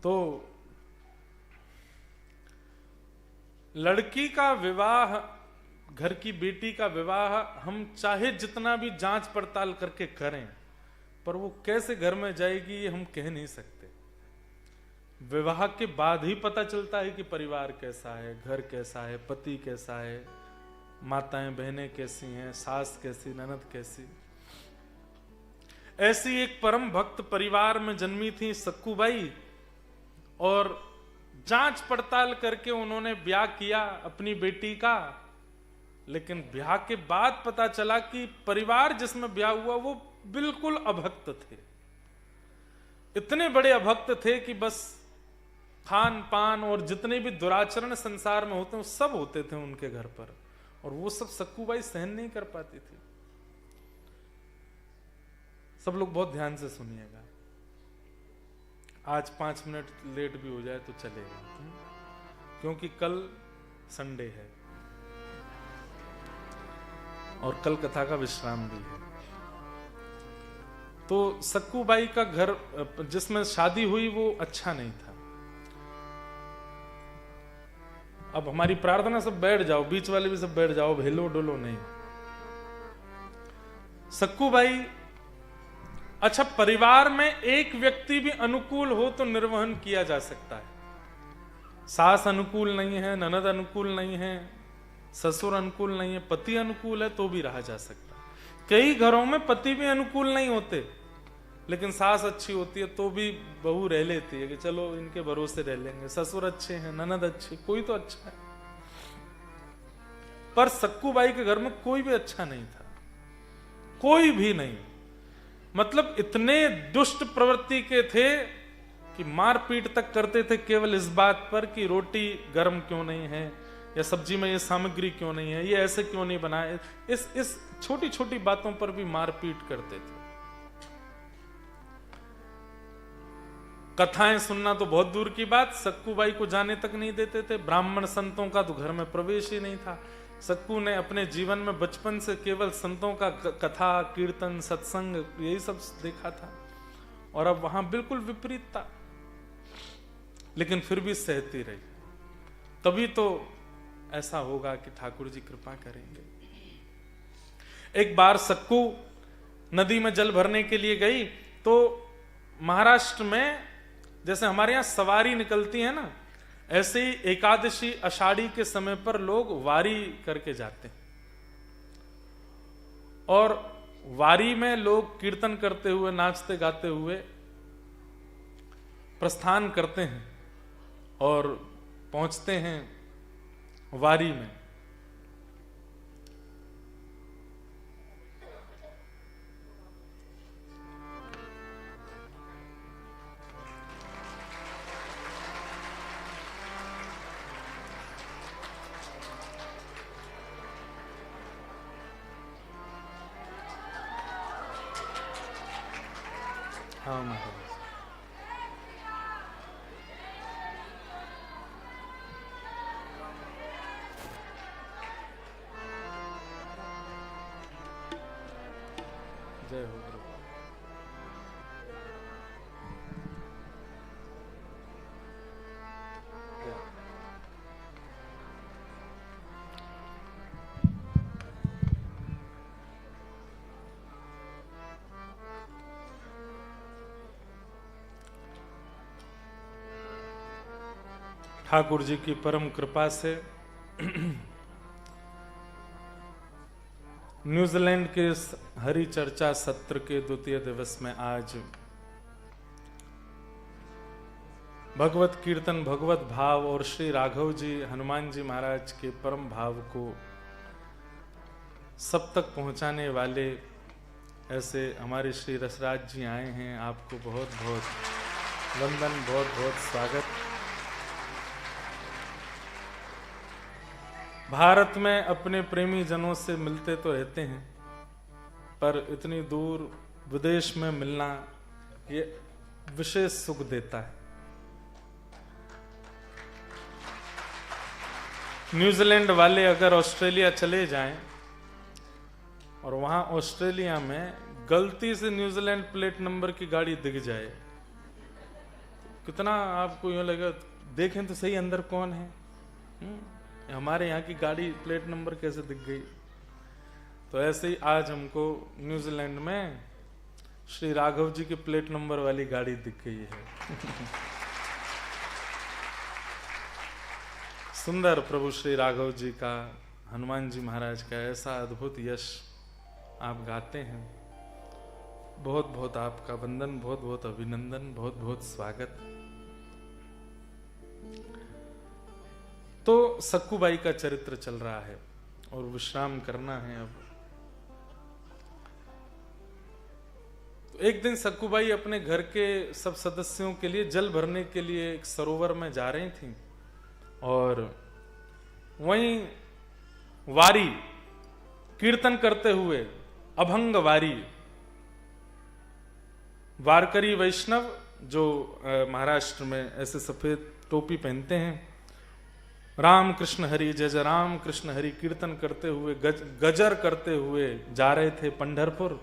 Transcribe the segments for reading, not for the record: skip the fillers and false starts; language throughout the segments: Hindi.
तो लड़की का विवाह, घर की बेटी का विवाह हम चाहे जितना भी जांच पड़ताल करके करें, पर वो कैसे घर में जाएगी ये हम कह नहीं सकते। विवाह के बाद ही पता चलता है कि परिवार कैसा है, घर कैसा है, पति कैसा है, माताएं बहनें कैसी हैं, सास कैसी, ननद कैसी। ऐसी एक परम भक्त परिवार में जन्मी थी सक्कूबाई, और जांच पड़ताल करके उन्होंने ब्याह किया अपनी बेटी का। लेकिन ब्याह के बाद पता चला कि परिवार जिसमें ब्याह हुआ वो बिल्कुल अभक्त थे। इतने बड़े अभक्त थे कि बस खान पान और जितने भी दुराचरण संसार में होते हैं वो सब होते थे उनके घर पर, और वो सब सक्कूबाई सहन नहीं कर पाती थी। सब लोग बहुत ध्यान से सुनिएगा, आज 5 मिनट लेट भी हो जाए तो चलेगा, क्योंकि कल संडे है और कल कथा का विश्राम भी है। तो सक्कूबाई का घर जिसमें शादी हुई वो अच्छा नहीं था। अब हमारी प्रार्थना, सब बैठ जाओ, बीच वाले भी सब बैठ जाओ, भेलो डोलो नहीं। सक्कूबाई, अच्छा परिवार में एक व्यक्ति भी अनुकूल हो तो निर्वहन किया जा सकता है। सास अनुकूल नहीं है, ननद अनुकूल नहीं है, ससुर अनुकूल नहीं है, पति अनुकूल है तो भी रहा जा सकता है। कई घरों में पति भी अनुकूल नहीं होते, लेकिन सास अच्छी होती है तो भी बहू रह लेती है कि चलो इनके भरोसे रह लेंगे, ससुर अच्छे हैं, ननद अच्छी, कोई तो अच्छा है। पर सक्कूबाई के घर में कोई भी अच्छा नहीं था, कोई भी नहीं। मतलब इतने दुष्ट प्रवृत्ति के थे कि मारपीट तक करते थे केवल इस बात पर कि रोटी गर्म क्यों नहीं है, या सब्जी में ये सामग्री क्यों नहीं है, ये ऐसे क्यों नहीं बनाए। इस छोटी छोटी बातों पर भी मारपीट करते थे। कथाएं सुनना तो बहुत दूर की बात, सक्कूबाई को जाने तक नहीं देते थे। ब्राह्मण संतों का तो घर में प्रवेश ही नहीं था। सक्कू ने अपने जीवन में बचपन से केवल संतों का कथा कीर्तन सत्संग यही सब देखा था, और अब वहां बिल्कुल विपरीत था, लेकिन फिर भी सहती रही। तभी तो ऐसा होगा कि ठाकुर जी कृपा करेंगे। एक बार सक्कू नदी में जल भरने के लिए गई, तो महाराष्ट्र में जैसे हमारे यहां सवारी निकलती है ना, ऐसे ही एकादशी आषाढ़ी के समय पर लोग वारी करके जाते हैं, और वारी में लोग कीर्तन करते हुए नाचते गाते हुए प्रस्थान करते हैं और पहुंचते हैं वारी में। हाँ महाराज, जय हो प्रभु। ठाकुर जी की परम कृपा से न्यूजीलैंड के हरि चर्चा सत्र के द्वितीय दिवस में आज भगवत कीर्तन, भगवत भाव और श्री राघव जी हनुमान जी महाराज के परम भाव को सब तक पहुंचाने वाले ऐसे हमारे श्री रसराज जी आए हैं। आपको बहुत बहुत वंदन, बहुत बहुत स्वागत। भारत में अपने प्रेमी जनों से मिलते तो रहते हैं, पर इतनी दूर विदेश में मिलना ये विशेष सुख देता है। न्यूजीलैंड वाले अगर ऑस्ट्रेलिया चले जाएं और वहां ऑस्ट्रेलिया में गलती से न्यूजीलैंड प्लेट नंबर की गाड़ी दिख जाए कितना आपको यूं लगा, देखें तो सही अंदर कौन है। हमारे यहाँ की गाड़ी प्लेट नंबर कैसे दिख गई। तो ऐसे ही आज हमको न्यूजीलैंड में श्री राघव जी की प्लेट नंबर वाली गाड़ी दिख गई है। सुंदर प्रभु श्री राघव जी का, हनुमान जी महाराज का ऐसा अद्भुत यश आप गाते हैं। बहुत बहुत आपका वंदन, बहुत बहुत अभिनंदन, बहुत बहुत स्वागत। तो सक्कूबाई का चरित्र चल रहा है और विश्राम करना है अब। तो एक दिन सक्कूबाई अपने घर के सब सदस्यों के लिए जल भरने के लिए एक सरोवर में जा रही थी और वहीं वारी कीर्तन करते हुए, अभंग वारी, वारकरी वैष्णव जो महाराष्ट्र में ऐसे सफेद टोपी पहनते हैं, राम कृष्ण हरि जय जय राम कृष्ण हरि कीर्तन करते हुए, गजर करते हुए जा रहे थे पंढरपुर।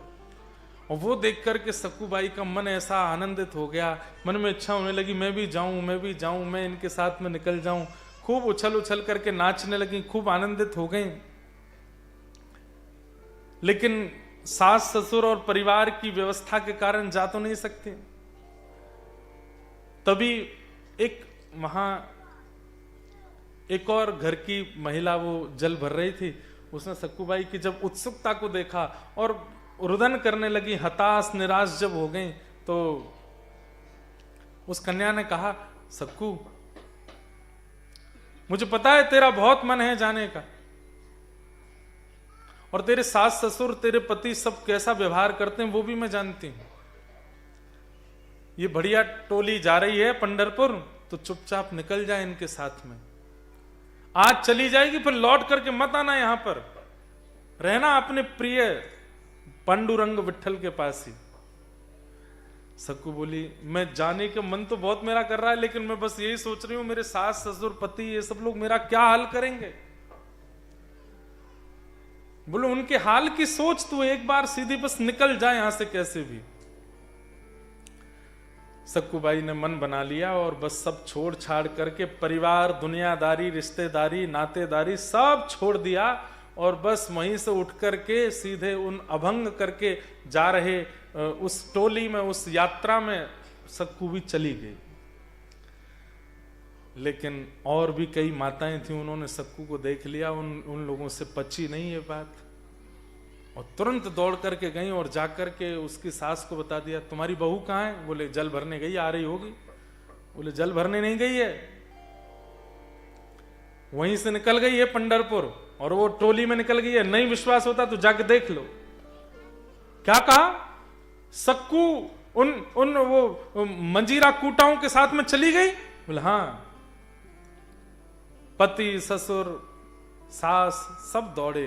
और वो देख करके सक्कूबाई का मन ऐसा आनंदित हो गया, मन में इच्छा होने लगी मैं भी जाऊं, मैं भी जाऊं, मैं इनके साथ में निकल जाऊं। खूब उछल उछल करके नाचने लगी, खूब आनंदित हो गई। लेकिन सास ससुर और परिवार की व्यवस्था के कारण जा तो नहीं सकते। तभी एक और घर की महिला वो जल भर रही थी, उसने सक्कूबाई की जब उत्सुकता को देखा और रुदन करने लगी, हताश निराश जब हो गई, तो उस कन्या ने कहा, सक्कू मुझे पता है तेरा बहुत मन है जाने का, और तेरे सास ससुर तेरे पति सब कैसा व्यवहार करते हैं वो भी मैं जानती हूं। ये बढ़िया टोली जा रही है पंढरपुर, तो चुपचाप निकल जाए इनके साथ में। आज चली जाएगी फिर लौट करके मत आना, यहां पर रहना अपने प्रिय पांडुरंग विठल के पास ही। सक्कू बोली, मैं जाने का मन तो बहुत मेरा कर रहा है, लेकिन मैं बस यही सोच रही हूं मेरे सास ससुर पति ये सब लोग मेरा क्या हाल करेंगे। बोलो उनके हाल की सोच तू, एक बार सीधी बस निकल जाए यहां से कैसे भी। सक्कूबाई ने मन बना लिया और बस सब छोड़ छाड़ करके, परिवार, दुनियादारी, रिश्तेदारी, नातेदारी सब छोड़ दिया और बस वहीं से उठ करके सीधे उन अभंग करके जा रहे उस टोली में, उस यात्रा में सक्कू भी चली गई। लेकिन और भी कई माताएं थी, उन्होंने सक्कू को देख लिया, उन लोगों से पची नहीं ये बात, और तुरंत दौड़ करके गई और जाकर के उसकी सास को बता दिया, तुम्हारी बहू कहाँ है? बोले जल भरने गई, आ रही होगी। बोले जल भरने नहीं गई है, वहीं से निकल गई है पंढरपुर और वो टोली में निकल गई है। नहीं विश्वास होता तो जाके देख लो। क्या कहा? सक्कू उन वो मंजीरा कूटाओं के साथ में चली गई? बोले हाँ। पति ससुर सास सब दौड़े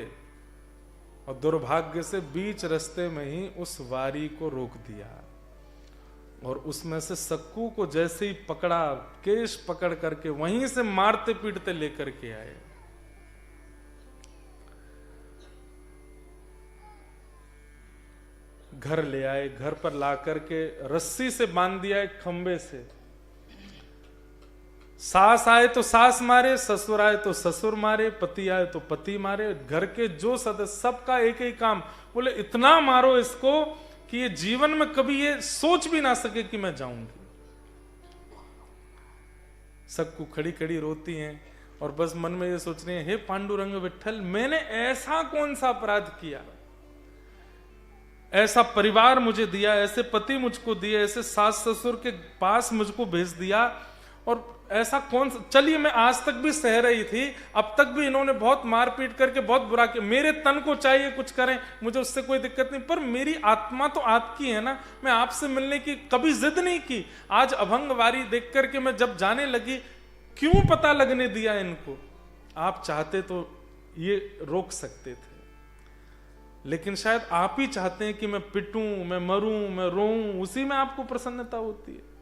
और दुर्भाग्य से बीच रास्ते में ही उस वारी को रोक दिया और उसमें से सक्कू को जैसे ही पकड़ा, केश पकड़ करके वहीं से मारते पीटते लेकर के आए। घर ले आए, घर पर ला करके रस्सी से बांध दिया एक खंबे से। सास आए तो सास मारे, ससुर आए तो ससुर मारे, पति आए तो पति मारे, घर के जो सदस्य सबका एक ही काम। बोले इतना मारो इसको कि ये जीवन में कभी ये सोच भी ना सके कि मैं जाऊंगी। सक्कू खड़ी खड़ी रोती हैं और बस मन में ये सोच रही है, हे पांडुरंग विठल, मैंने ऐसा कौन सा अपराध किया, ऐसा परिवार मुझे दिया, ऐसे पति मुझको दिए, ऐसे सास ससुर के पास मुझको भेज दिया, और ऐसा कौन सा। चलिए मैं आज तक भी सह रही थी, अब तक भी इन्होंने बहुत मारपीट करके बहुत बुरा किया, मेरे तन को चाहिए कुछ करें, मुझे उससे कोई दिक्कत नहीं, पर मेरी आत्मा तो आपकी है ना, मैं आपसे मिलने की कभी जिद नहीं की। आज अभंगवारी देख करके मैं जब जाने लगी, क्यों पता लगने दिया इनको? आप चाहते तो ये रोक सकते थे, लेकिन शायद आप ही चाहते हैं कि मैं पिटूं, मैं मरूं, मैं रोऊं, उसी में आपको प्रसन्नता होती है।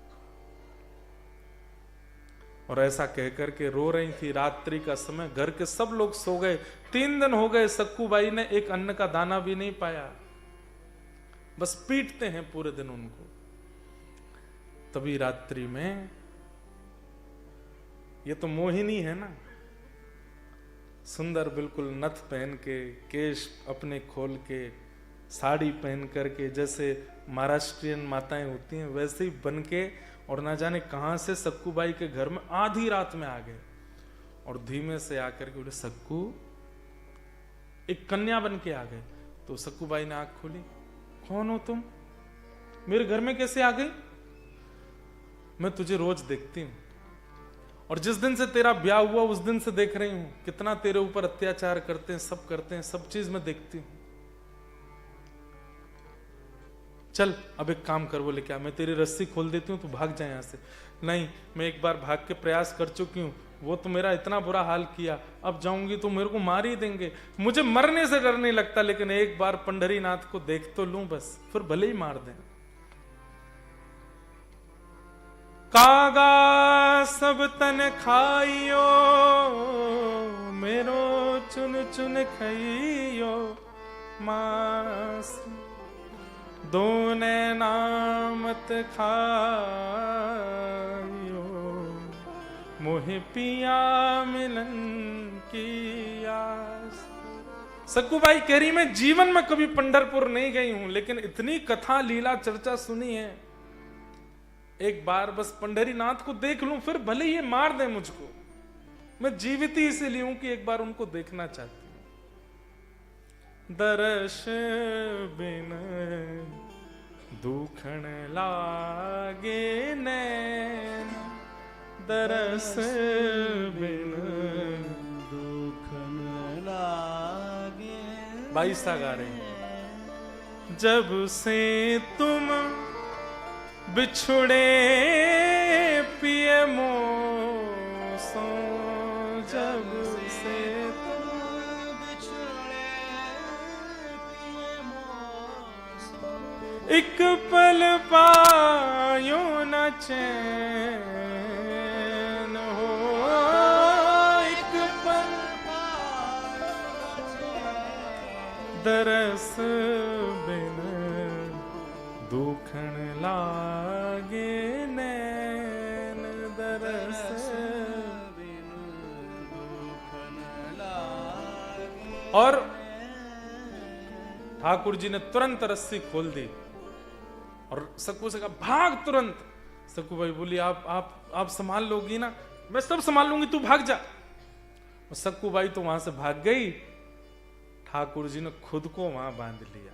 और ऐसा कहकर के रो रही थी। रात्रि का समय, घर के सब लोग सो गए। 3 दिन हो गए, सक्कूबाई ने एक अन्न का दाना भी नहीं पाया, बस पीटते हैं पूरे दिन उनको। तभी रात्रि में ये तो मोहिनी है ना, सुंदर बिल्कुल नथ पहन के, केश अपने खोल के, साड़ी पहन करके, जैसे महाराष्ट्रियन माताएं होती हैं वैसे ही बन के, और ना जाने कहां से सक्कूबाई के घर में आधी रात में आ गए और धीमे से आकर के बोले सक्कू, एक कन्या बन के आ गए। तो सक्कूबाई ने आंख खोली, कौन हो तुम, मेरे घर में कैसे आ गई? मैं तुझे रोज देखती हूं और जिस दिन से तेरा ब्याह हुआ उस दिन से देख रही हूं, कितना तेरे ऊपर अत्याचार करते हैं, सब चीज मैं देखती हूं। चल अब एक काम कर, बोले क्या? मैं तेरी रस्सी खोल देती हूँ, तू भाग जाए यहां से। नहीं, मैं एक बार भाग के प्रयास कर चुकी हूँ, वो तो मेरा इतना बुरा हाल किया, अब जाऊंगी तो मेरे को मार ही देंगे। मुझे मरने से डर नहीं लगता, लेकिन एक बार पंढरीनाथ को देख तो लूं बस, फिर भले ही मार दें। कागा सब तन खाइयो, मेरो चुन चुन खाइयो मांस, दोने नामत खाइयो, मोहे पिया मिलन की आस। सक्कूबाई कह रही, मैं जीवन में कभी पंढरपुर नहीं गई हूं, लेकिन इतनी कथा लीला चर्चा सुनी है, एक बार बस पंढरीनाथ को देख लूं, फिर भले ये मार दे मुझको, मैं जीवित ही इसीलिए हूं कि एक बार उनको देखना चाहती हूं। दर्श बिन दुखण लागे नैन, दरस बिन दुखण लागे। बाईसा गा रहे हैं। जब से तुम बिछुड़े पिए मोसो, जब से तुम बिछुड़े पिए मोसो, एक पल पायो न चैन हो, एक पल पायो न चैन, दरस बिन दुखण लागे नैन, दरस बिन दुखण लागे। और ठाकुर जी ने तुरंत रस्सी खोल दी और सक्कू से कहा भाग तुरंत। सक्कूबाई बोली आप संभाल लोगी ना? मैं सब संभाल लूंगी, तू भाग जा। और सक्कूबाई तो वहां से भाग गई, ठाकुर जी ने खुद को वहां बांध लिया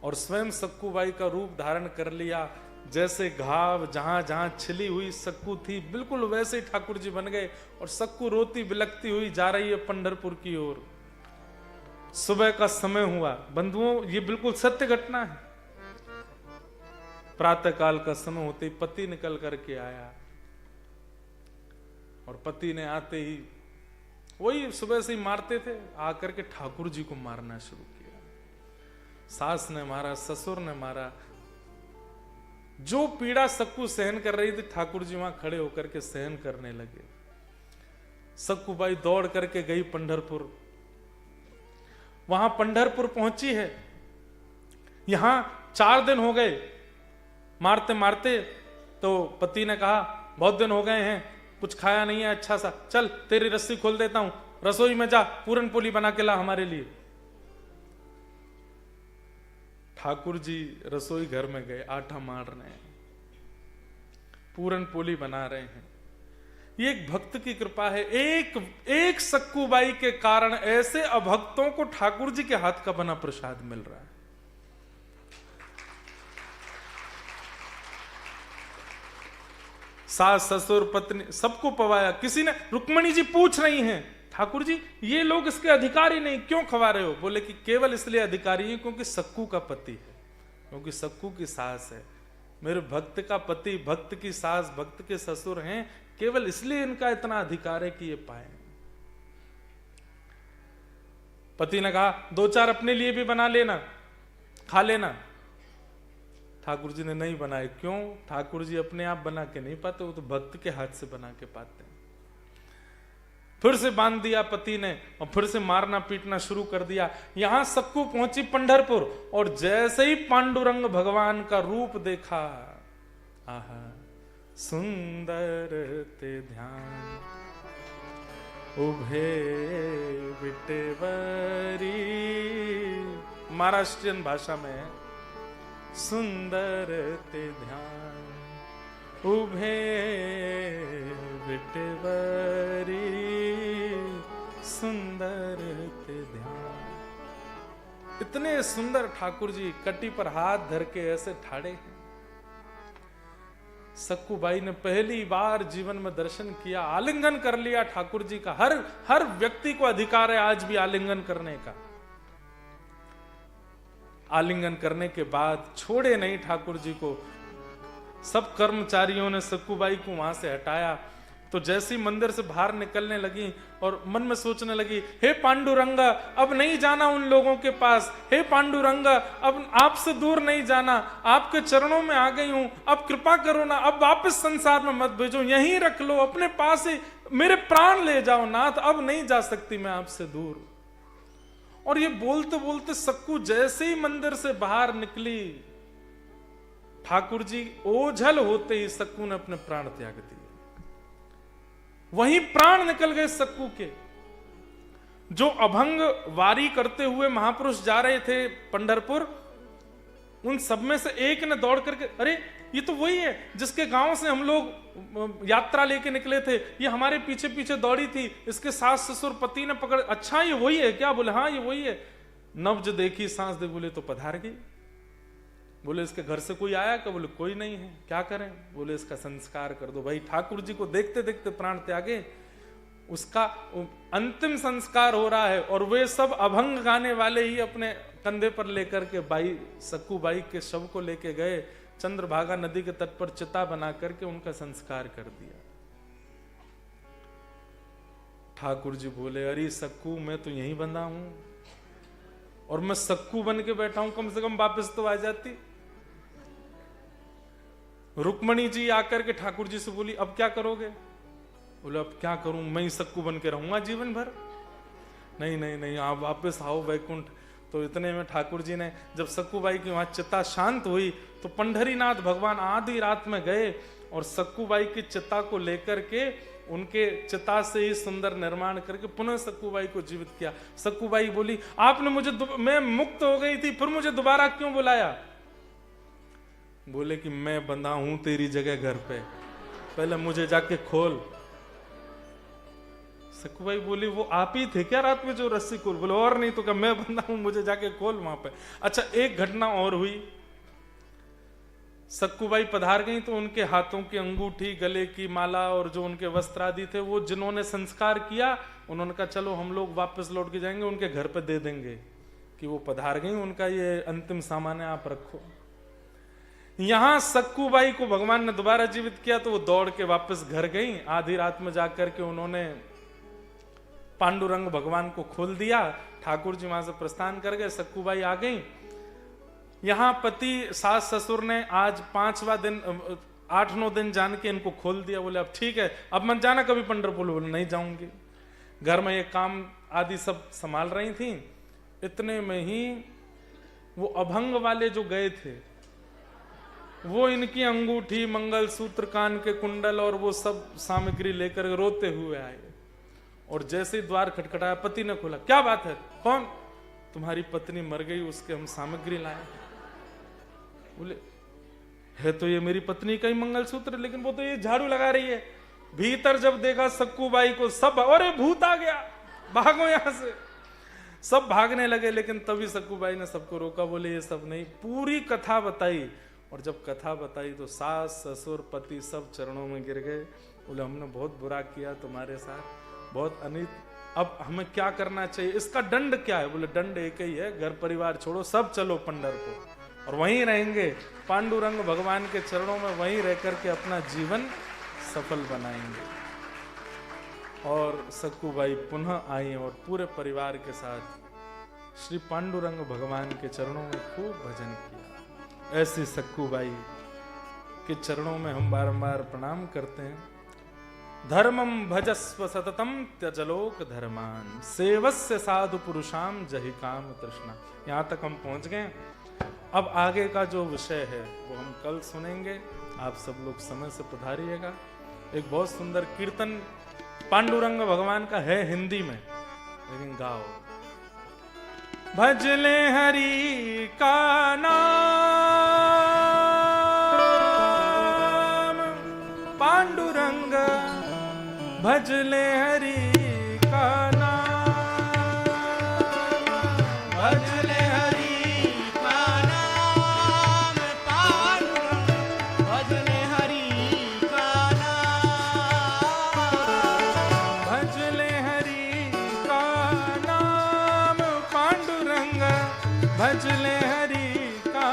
और स्वयं सक्कूबाई का रूप धारण कर लिया। जैसे घाव जहां जहां छिली हुई सक्कू थी, बिल्कुल वैसे ही ठाकुर जी बन गए और सक्कू रोती बिलखती हुई जा रही है पंढरपुर की ओर। सुबह का समय हुआ बंधुओं, ये बिल्कुल सत्य घटना है। प्रातः काल का समय होते ही पति निकल करके आया और पति ने आते ही वही सुबह से ही मारते थे, आकर के ठाकुर जी को मारना शुरू किया। सास ने मारा, ससुर ने मारा। जो पीड़ा सक्कू सहन कर रही थी, ठाकुर जी वहां खड़े होकर के सहन करने लगे। सक्कूबाई दौड़ करके गई पंढरपुर। वहां पंढरपुर पहुंची है, यहां 4 दिन हो गए मारते मारते। तो पति ने कहा बहुत दिन हो गए हैं, कुछ खाया नहीं है अच्छा सा, चल तेरी रस्सी खोल देता हूं, रसोई में जा पूरन पोली बना के ला हमारे लिए। ठाकुर जी रसोई घर में गए, आटा मार रहे हैं, पूरन पोली बना रहे हैं। ये एक भक्त की कृपा है। एक सक्कूबाई के कारण ऐसे अभक्तों को ठाकुर जी के हाथ का बना प्रसाद मिल रहा है। सास ससुर पत्नी सबको पवाया। किसी ने, रुक्मणी जी पूछ रही हैं ठाकुर जी ये लोग इसके अधिकारी नहीं, क्यों खवा रहे हो? बोले कि केवल इसलिए अधिकारी है क्योंकि सक्कू का पति है, क्योंकि सक्कू की सास है। मेरे भक्त का पति, भक्त की सास, भक्त के ससुर हैं, केवल इसलिए इनका इतना अधिकार है कि ये पाए। पति ने कहा 2-4 अपने लिए भी बना लेना, खा लेना। ठाकुर जी ने नहीं बनाए। क्यों? ठाकुर जी अपने आप बना के नहीं पाते, वो तो भक्त के हाथ से बना के पाते हैं। फिर से बांध दिया पति ने और फिर से मारना पीटना शुरू कर दिया। यहां सक्कू पहुंची पंढरपुर और जैसे ही पांडुरंग भगवान का रूप देखा, आहा, सुंदर ते ध्यान उभे विटेवरी। महाराष्ट्रियन भाषा में सुंदर ते ध्यान उभे विटेवरी, सुंदर ते ध्यान। इतने सुंदर ठाकुर जी कटी पर हाथ धर के ऐसे ठाड़े हैं। सक्कूबाई ने पहली बार जीवन में दर्शन किया, आलिंगन कर लिया ठाकुर जी का। हर व्यक्ति को अधिकार है आज भी आलिंगन करने का। आलिंगन करने के बाद छोड़े नहीं ठाकुर जी को। सब कर्मचारियों ने सक्कूबाई को वहां से हटाया। तो जैसी मंदिर से बाहर निकलने लगी और मन में सोचने लगी, हे पांडुरंगा अब नहीं जाना उन लोगों के पास, हे पांडुरंगा अब आपसे दूर नहीं जाना, आपके चरणों में आ गई हूं, अब कृपा करो ना, अब वापस संसार में मत भेजो, यहीं रख लो, अपने पास ही मेरे प्राण ले जाओ नाथ, अब नहीं जा सकती मैं आपसे दूर। और ये बोलते बोलते सक्कू जैसे ही मंदिर से बाहर निकली, ठाकुर जी ओझल होते ही सक्कू ने अपने प्राण त्याग दिए। वहीं प्राण निकल गए सक्कू के। जो अभंग वारी करते हुए महापुरुष जा रहे थे पंढरपुर, उन सब में से एक ने दौड़ करके, अरे ये तो वही है जिसके गांव से हम लोग यात्रा लेके निकले थे, ये हमारे पीछे पीछे दौड़ी थी, इसके सास ससुर पति ने पकड़, अच्छा ये वही है क्या? बोले हाँ ये वही है। नब्ज देखी सांस दे, बोले तो पधार गई। बोले इसके घर से कोई आया क्या? बोले कोई नहीं है, क्या करें? बोले इसका संस्कार कर दो। भाई ठाकुर जी को देखते देखते प्राण त्यागे, उसका अंतिम संस्कार हो रहा है। और वे सब अभंग गाने वाले ही अपने कंधे पर लेकर के बाई सक्कू बाई के शव को लेके गए, चंद्रभागा नदी के तट पर चिता बना करके उनका संस्कार कर दिया। ठाकुर जी बोले, अरे सक्कू मैं तो यहीं बंधा हूं और मैं सक्कू बन के बैठा हूं, कम से कम वापस तो आ जाती। रुक्मणी जी आकर के ठाकुर जी से बोली, अब क्या करोगे? बोले अब क्या करूं, मैं ही सक्कू बन के रहूंगा जीवन भर। नहीं नहीं नहीं, आप वापस आओ वैकुंठ। तो इतने में ठाकुर जी ने, जब सक्कूबाई की वहां चिता शांत हुई, तो पंढरीनाथ भगवान आधी रात में गए और सक्कूबाई की चिता को लेकर के उनके चिता से ही सुंदर निर्माण करके पुनः सक्कूबाई को जीवित किया। सक्कूबाई बोली, आपने मुझे, मैं मुक्त हो गई थी, फिर मुझे दोबारा क्यों बुलाया? बोले कि मैं बंधा हूं तेरी जगह घर पे, पहले मुझे जाके खोल। सक्कूबाई बोली, वो आप ही थे क्या रात में जो रस्सी खोल? बोले और नहीं तो क्या, मैं बंधा हूं, मुझे जाके खोल वहां पे। अच्छा एक घटना और हुई। सक्कूबाई पधार गई तो उनके हाथों की अंगूठी, गले की माला और जो उनके वस्त्र आदि थे, वो जिन्होंने संस्कार किया उन्होंने कहा चलो हम लोग वापस लौट के जाएंगे, उनके घर पे दे देंगे कि वो पधार गई, उनका ये अंतिम सामान है, आप रखो। यहां सक्कूबाई को भगवान ने दोबारा जीवित किया तो वो दौड़ के वापस घर गई। आधी रात में जाकर के उन्होंने पांडुरंग भगवान को खोल दिया। ठाकुर जी वहां से प्रस्थान कर गए, सक्कूबाई आ गई। यहां पति सास ससुर ने आज 5वां दिन 8-9 दिन जान के इनको खोल दिया। बोले अब ठीक है, अब मत जाना कभी पंढरपुर। बोले नहीं जाऊंगी। घर में ये काम आदि सब संभाल रही थी। इतने में ही वो अभंग वाले जो गए थे, वो इनकी अंगूठी, मंगलसूत्र, कान के कुंडल और वो सब सामग्री लेकर रोते हुए आए। और जैसे ही द्वार खटखटाया, पति ने खोला, क्या बात है? कौन? तुम्हारी पत्नी मर गई, उसके हम सामग्री लाए। बोले है तो ये मेरी पत्नी का ही मंगलसूत्र, लेकिन वो तो ये झाड़ू लगा रही है। भीतर जब देखा सक्कूबाई को, सब अरे भूत आ गया, भागो यहां से। सब भागने लगे, लेकिन तभी सक्कूबाई ने सबको रोका। बोले ये सब नहीं, पूरी कथा बताई। और जब कथा बताई तो सास ससुर पति सब चरणों में गिर गए। बोले हमने बहुत बुरा किया तुम्हारे साथ, बहुत अनित, अब हमें क्या करना चाहिए, इसका दंड क्या है? बोले दंड एक ही है, घर परिवार छोड़ो, सब चलो पंढरपुर और वहीं रहेंगे, पांडुरंग भगवान के चरणों में वहीं रह करके अपना जीवन सफल बनाएंगे। और सक्कूबाई पुनः आई और पूरे परिवार के साथ श्री पांडुरंग भगवान के चरणों में खूब भजन किया। ऐसी सक्कूबाई के चरणों में हम बारंबार प्रणाम करते हैं। धर्मम भजस्व सततम त्यजलोक धर्मान, सेवस्य साधु पुरुषाम जहि काम तृष्णा। यहां तक हम पहुंच गए। अब आगे का जो विषय है वो हम कल सुनेंगे। आप सब लोग समय से पधारिएगा। एक बहुत सुंदर कीर्तन पांडुरंग भगवान का है हिंदी में, लेकिन गाओ। भजले हरि का नाम पांडुरंग, भजले हरि का नाम, भजले हरि का नाम पांडुरंग, भजले हरि का नाम, भजले हरि का नाम पांडुरंग, भजले हरि का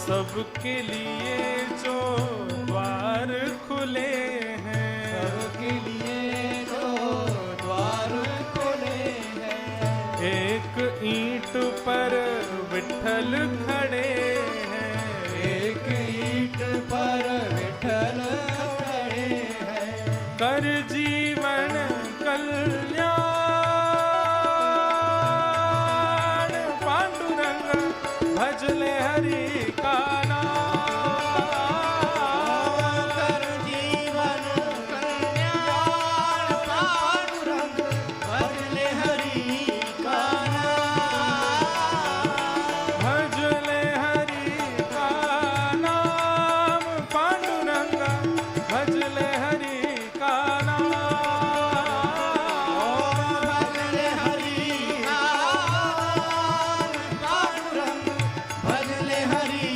सबके लिए जो द्वार खुले हैं, सबके लिए जो द्वार खुले हैं, एक ईंट पर विठ्ठल खड़े हैं, एक ईंट पर विठ्ठल खड़े हैं, कर जीवन कल्याण पांडुरंग, भजले हरि का नाम, कर जीवन कल्याण पांडुरंग, भजले हरि का नाम, भजले हरि का नाम पांडुरंग, भजले हरि का नाम, भजले हरि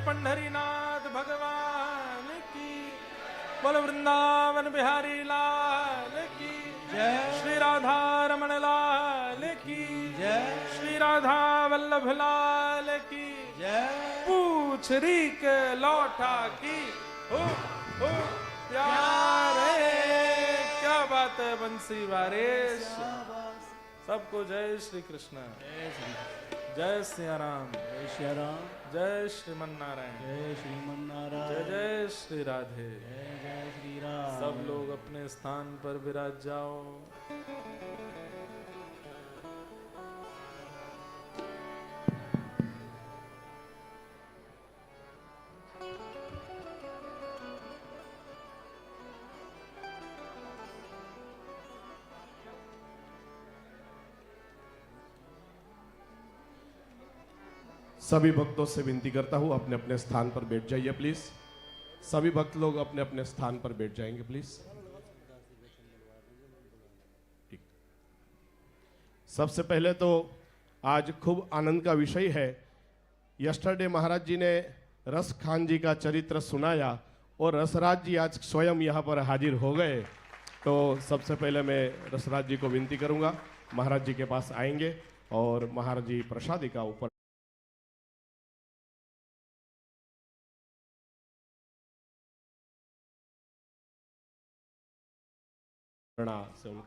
पंढरीनाथ भगवान की, बोल वृंदावन बिहारी लाल की जय, श्री राधा रमण लाल की जय, श्री राधा वल्लभ लाल की जय। पूछ रीक लौटा की हो प्यारे। क्या बात है बंसी वारेश। सबको जय श्री कृष्ण, जय सिया राम, जय श्री राम, जय श्रीमन नारायण, जय श्रीमन जय नारायण, जय श्री राधे। जय जय श्री राम। सब लोग अपने स्थान पर विराज जाओ। सभी भक्तों से विनती करता हूं अपने अपने स्थान पर बैठ जाइए प्लीज। सभी भक्त लोग अपने अपने स्थान पर बैठ जाएंगे प्लीज। ठीक। सबसे पहले तो आज खूब आनंद का विषय है। यस्टरडे महाराज जी ने रस खान जी का चरित्र सुनाया और रसराज जी आज स्वयं यहाँ पर हाजिर हो गए। तो सबसे पहले मैं रसराज जी को विनती करूंगा, महाराज जी के पास आएंगे और महाराज जी प्रसादी का ऊपर से उनका